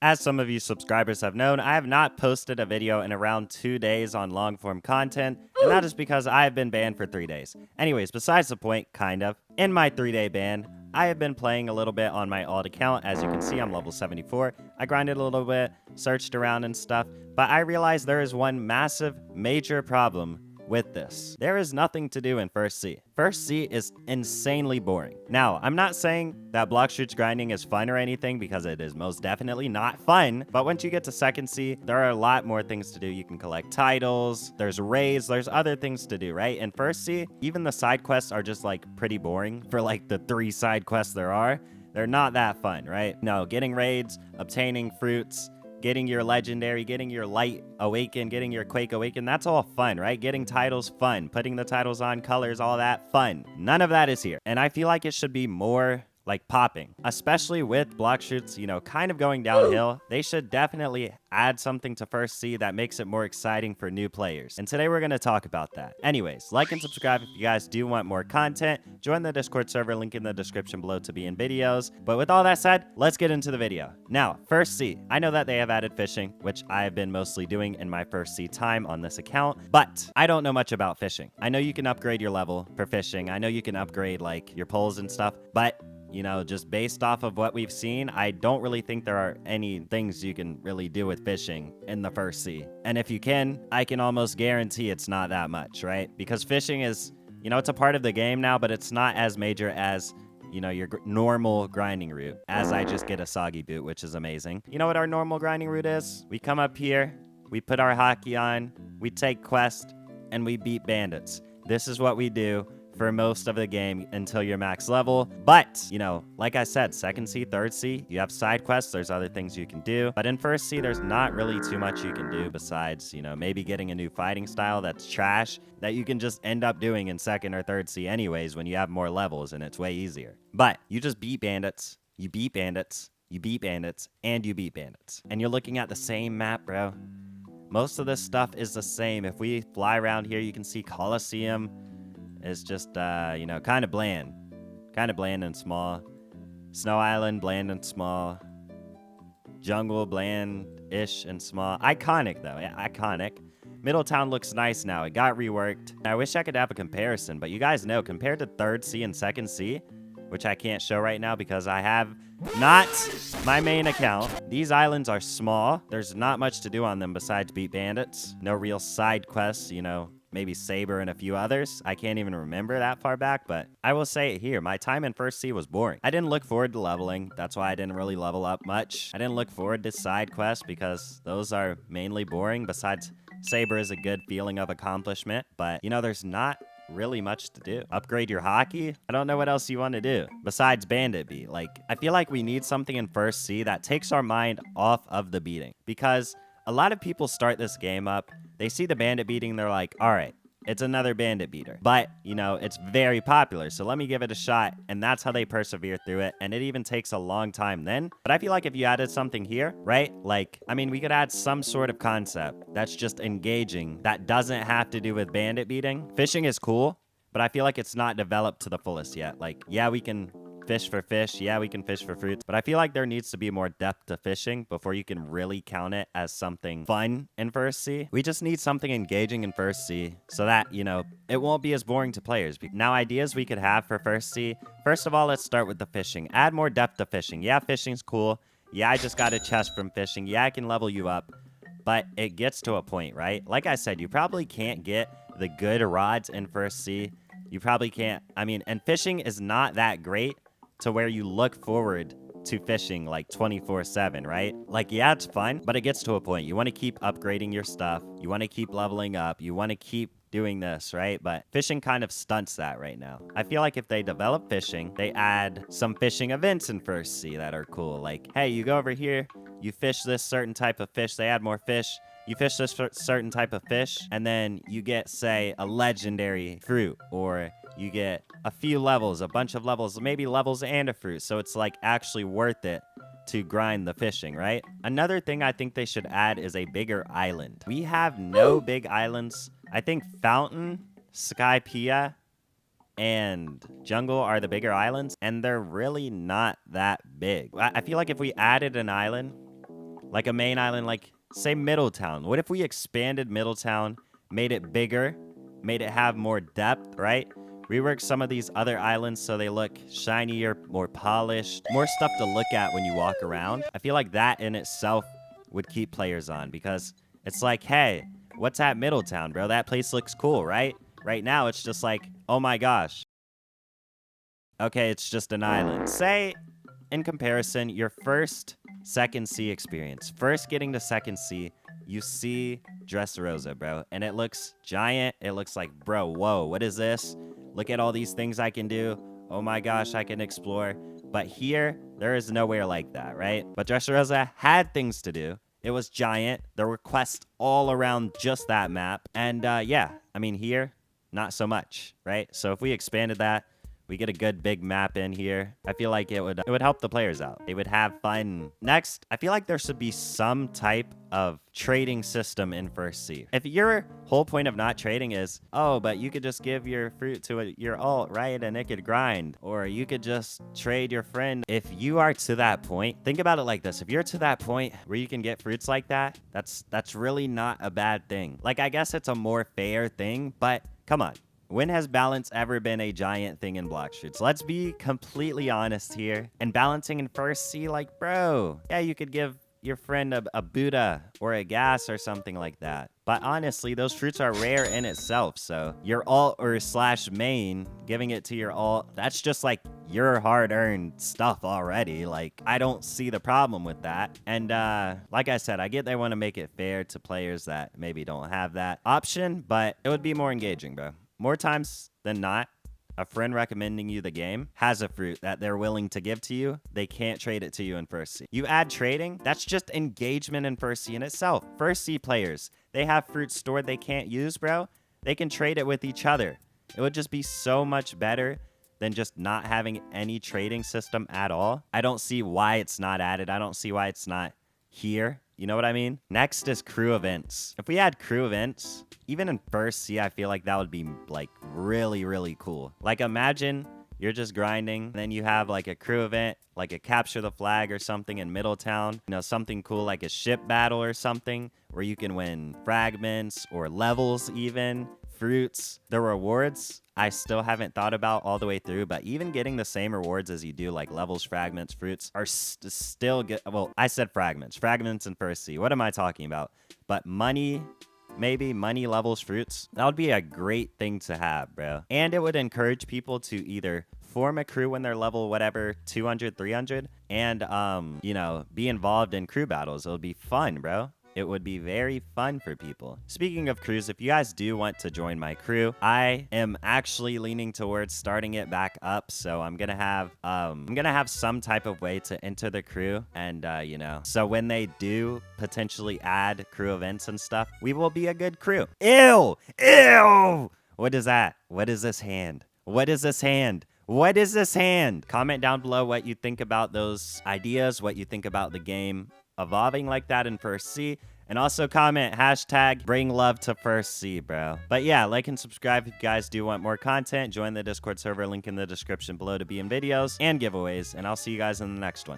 As some of you subscribers have known, I have not posted a video in around 2 days on long form content, and that is because I have been banned for 3 days. Anyways, besides the point, kind of. In my 3-day ban, I have been playing a little bit on my alt account. As you can see, I'm level 74. I grinded a little bit, searched around and stuff, but I realized there is one massive, major problem with this. There is nothing to do in First Sea. First Sea is insanely boring. Now, I'm not saying that bloxfruits grinding is fun or anything, because it is most definitely not fun, but once you get to Second Sea, there are a lot more things to do. You can collect titles, there's raids, there's other things to do, right? In First Sea, even the side quests are just like pretty boring for like the 3 side quests there are. They're not that fun, right? No, getting raids, obtaining fruits, getting your legendary, getting your light awaken, getting your quake awaken, that's all fun, right? Getting titles, fun. Putting the titles on, colors, all that, fun. None of that is here. And I feel like it should be more like popping, especially with bloxfruits, you know, kind of going downhill. They should definitely add something to First Sea that makes it more exciting for new players. And today we're going to talk about that. Anyways, like and subscribe if you guys do want more content. Join the Discord server, link in the description below to be in videos. But with all that said, let's get into the video. Now, First Sea. I know that they have added fishing, which I have been mostly doing in my First Sea time on this account, but I don't know much about fishing. I know you can upgrade your level for fishing. I know you can upgrade like your poles and stuff, but you know, just based off of what we've seen, I don't really think there are any things you can really do with fishing in the First Sea. And if you can, I can almost guarantee it's not that much, right? Because fishing is, you know, it's a part of the game now, but it's not as major as, you know, your normal grinding route, as I just get a soggy boot, which is amazing. You know what our normal grinding route is? We come up here, we put our hockey on, we take quest, and we beat bandits. This is what we do for most of the game until you're max level. But, you know, like I said, Second Sea, Third Sea, you have side quests, there's other things you can do. But in First Sea, there's not really too much you can do besides, you know, maybe getting a new fighting style that's trash that you can just end up doing in Second or Third Sea anyways when you have more levels and it's way easier. But you just beat bandits, you beat bandits, you beat bandits, and you beat bandits. And you're looking at the same map, bro. Most of this stuff is the same. If we fly around here, you can see Colosseum is just, you know, kind of bland. Kind of bland and small. Snow Island, bland and small. Jungle, bland-ish and small. Iconic, though. Yeah, iconic. Middletown looks nice now. It got reworked. I wish I could have a comparison, but you guys know, compared to Third Sea and Second Sea, which I can't show right now because I have not my main account. These islands are small. There's not much to do on them besides beat bandits. No real side quests, you know. Maybe Saber and a few others. I can't even remember that far back, but I will say it here. My time in First Sea was boring. I didn't look forward to leveling. That's why I didn't really level up much. I didn't look forward to side quests because those are mainly boring. Besides, Saber is a good feeling of accomplishment, but you know, there's not really much to do. Upgrade your hockey? I don't know what else you want to do besides bandit beat. Like, I feel like we need something in First Sea that takes our mind off of the beating, because a lot of people start this game up, they see the bandit beating, they're like, all right, it's another bandit beater. But, you know, it's very popular, so let me give it a shot, and that's how they persevere through it, and it even takes a long time then. But I feel like if you added something here, right? Like, I mean, we could add some sort of concept that's just engaging, that doesn't have to do with bandit beating. Fishing is cool, but I feel like it's not developed to the fullest yet. Like, yeah, we can fish for fish. Yeah, we can fish for fruits. But I feel like there needs to be more depth to fishing before you can really count it as something fun in First Sea. We just need something engaging in First Sea so that, you know, it won't be as boring to players. Now, ideas we could have for First Sea. First of all, let's start with the fishing. Add more depth to fishing. Yeah, fishing's cool. Yeah, I just got a chest from fishing. Yeah, I can level you up. But it gets to a point, right? Like I said, you probably can't get the good rods in First Sea. You probably can't. I mean, and fishing is not that great to where you look forward to fishing like 24/7, right? Like, yeah, it's fun, but it gets to a point. You want to keep upgrading your stuff. You want to keep leveling up. You want to keep doing this, right? But fishing kind of stunts that right now. I feel like if they develop fishing, they add some fishing events in First Sea that are cool. Like, hey, you go over here, you fish this certain type of fish. They add more fish. You fish this certain type of fish, and then you get, say, a legendary fruit, or you get a few levels, a bunch of levels, maybe levels and a fruit. So it's like actually worth it to grind the fishing, right? Another thing I think they should add is a bigger island. We have no big islands. I think Fountain, Skypea, and Jungle are the bigger islands, and they're really not that big. I feel like if we added an island Like a main island, like, say, Middletown. What if we expanded Middletown, made it bigger, made it have more depth, right? Rework some of these other islands so they look shinier, more polished, more stuff to look at when you walk around. I feel like that in itself would keep players on because it's like, hey, what's at Middletown, bro? That place looks cool, right? Right now, it's just like, oh my gosh. Okay, it's just an island. Say, in comparison, your first Second Sea experience. First getting to Second Sea, you see Dressrosa, bro. And it looks giant. It looks like, bro, whoa, what is this? Look at all these things I can do. Oh my gosh, I can explore. But here, there is nowhere like that, right? But Dressrosa had things to do. It was giant. There were quests all around just that map. And yeah, I mean, here, not so much, right? So if we expanded that, we get a good big map in here. I feel like it would help the players out. They would have fun. Next, I feel like there should be some type of trading system in First Sea. If your whole point of not trading is, oh, but you could just give your fruit to your alt, right? And it could grind. Or you could just trade your friend. If you are to that point, think about it like this. If you're to that point where you can get fruits like that, that's really not a bad thing. Like, I guess it's a more fair thing, but come on. When has balance ever been a giant thing in bloxfruits? Let's be completely honest here. And balancing in First Sea, like, bro, yeah, you could give your friend a Buddha or a gas or something like that. But honestly, those fruits are rare in itself. So your alt or slash main, giving it to your alt, that's just like your hard-earned stuff already. Like, I don't see the problem with that. And like I said, I get they want to make it fair to players that maybe don't have that option, but it would be more engaging, bro. More times than not, a friend recommending you the game has a fruit that they're willing to give to you. They can't trade it to you in First Sea. You add trading, that's just engagement in First Sea in itself. First Sea players, they have fruits stored they can't use, bro. They can trade it with each other. It would just be so much better than just not having any trading system at all. I don't see why it's not added. I don't see why it's not here. You know what I mean? Next is crew events. If we had crew events, even in First Sea, I feel like that would be like really, really cool. Like, imagine you're just grinding, and then you have like a crew event, like a capture the flag or something in Middletown. You know, something cool like a ship battle or something where you can win fragments or levels even. Fruits. The rewards, I still haven't thought about all the way through, but even getting the same rewards as you do, like levels, fragments, fruits, are still good. Well, I said fragments. Fragments in First Sea. What am I talking about? But money, maybe money, levels, fruits. That would be a great thing to have, bro. And it would encourage people to either form a crew when they're level whatever 200, 300, and you know, be involved in crew battles. It would be fun, bro. It would be very fun for people. Speaking of crews, if you guys do want to join my crew, I am actually leaning towards starting it back up. So I'm gonna have some type of way to enter the crew, and you know, so when they do potentially add crew events and stuff, we will be a good crew. Ew! Ew! What is that? What is this hand? What is this hand? What is this hand? Comment down below what you think about those ideas, what you think about the game evolving like that in First Sea, and also comment hashtag bring love to First Sea, bro. But yeah, like and subscribe if you guys do want more content. Join the Discord server, link in the description below to be in videos and giveaways, and I'll see you guys in the next one.